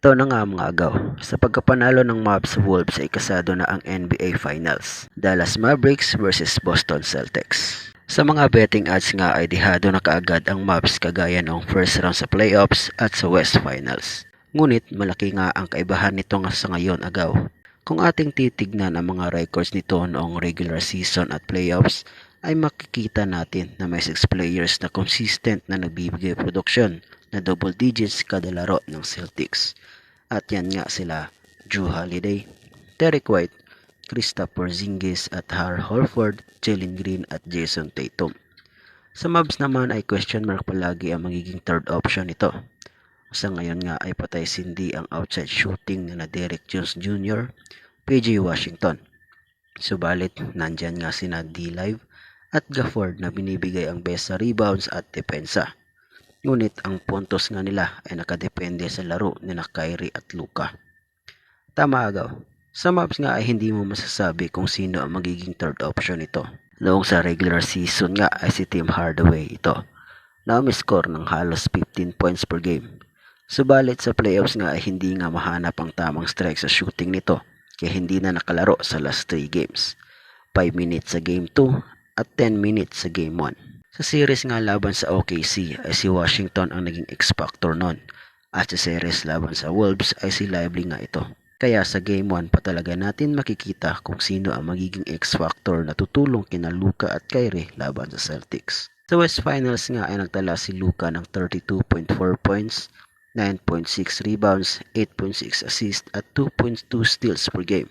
Ito na nga mga agaw, sa pagkapanalo ng Mavs sa Wolves ay kasado na ang NBA Finals, Dallas Mavericks versus Boston Celtics. Sa mga betting odds nga ay dihado na kaagad ang Mavs kagaya noong first round sa playoffs at sa West Finals. Ngunit malaki nga ang kaibahan nito nga sa ngayon agaw. Kung ating titignan ang mga records nito noong regular season at playoffs, ay makikita natin na may 6 players na consistent na nagbibigay produksyon na double digits kada laro ng Celtics. At yan nga sila Jrue Holiday, Derek White, Kristaps Porzingis at Al Horford, Jalen Green at Jason Tatum. Sa Mavs naman ay question mark palagi ang magiging third option nito. Sa ngayon nga ay patay sindi ang outside shooting na Derek Jones Jr., PJ Washington. Subalit nandyan nga sina D-Live at Gafford na binibigay ang best sa rebounds at depensa. Ngunit ang puntos nga nila ay nakadepende sa laro ni Kyrie at Luka. Tama agaw, sa Mavs nga ay hindi mo masasabi kung sino ang magiging third option ito. Noong sa regular season nga ay si Tim Hardaway ito na umiscore ng halos 15 points per game. Subalit sa playoffs nga ay hindi nga mahanap ang tamang strike sa shooting nito kaya hindi na nakalaro sa last 3 games. 5 minutes sa game 2 at 10 minutes sa game 1. Sa series nga laban sa OKC ay si Washington ang naging X-factor nun at sa series laban sa Wolves ay si Lively nga ito. Kaya sa game 1 pa talaga natin makikita kung sino ang magiging X-factor na tutulong kina Luka at Kyrie laban sa Celtics. Sa West Finals nga ay nagtala si Luka ng 32.4 points, 9.6 rebounds, 8.6 assists at 2.2 steals per game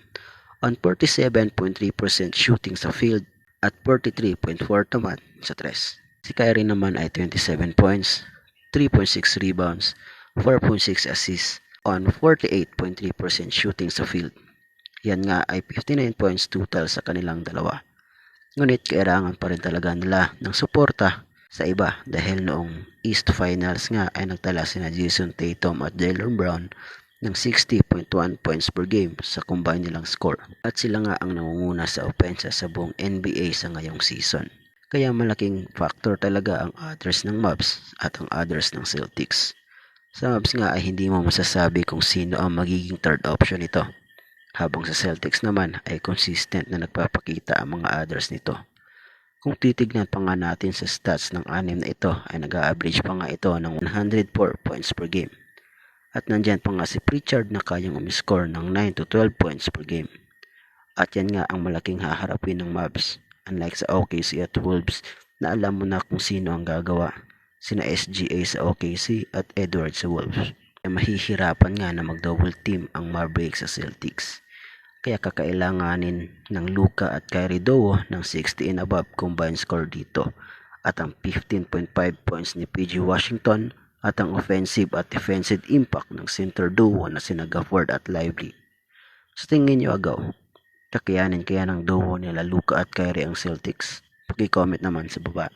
on 47.3% shooting sa field at 43.4 naman sa tres. Si Kyrie naman ay 27 points, 3.6 rebounds, 4.6 assists on 48.3% shooting sa field. Yan nga ay 59 points total sa kanilang dalawa. Ngunit kailangan pa rin talaga nila ng suporta sa iba dahil noong East Finals nga ay nagtala sina Jason Tatum at Jaylen Brown ng 60.1 points per game sa combined nilang score. At sila nga ang nangunguna sa opensa sa buong NBA sa ngayong season. Kaya malaking factor talaga ang others ng Mavs at ang others ng Celtics. Sa Mavs nga ay hindi mo masasabi kung sino ang magiging third option nito. Habang sa Celtics naman ay consistent na nagpapakita ang mga others nito. Kung titignan pa nga natin sa stats ng anim na ito ay nag-a-average pa nga ito ng 104 points per game. At nandyan pa nga si Pritchard na kayang umiscore ng 9 to 12 points per game. At yan nga ang malaking haharapin ng Mavs. Unlike sa OKC at Wolves na alam mo na kung sino ang gagawa. Sina SGA sa OKC at Edwards sa Wolves. Ay mahihirapan nga na mag-double team ang Mavericks sa Celtics. Kaya kakailanganin ng Luka at Kyrie duo ng 60 and above combined score dito. At ang 15.5 points ni PJ Washington at ang offensive at defensive impact ng center duo na sina Gafford at Lively. Sa tingin nyo agaw, kakayanin kaya ng duo nila Luka at Kyrie ang Celtics? Paki-comment naman sa baba.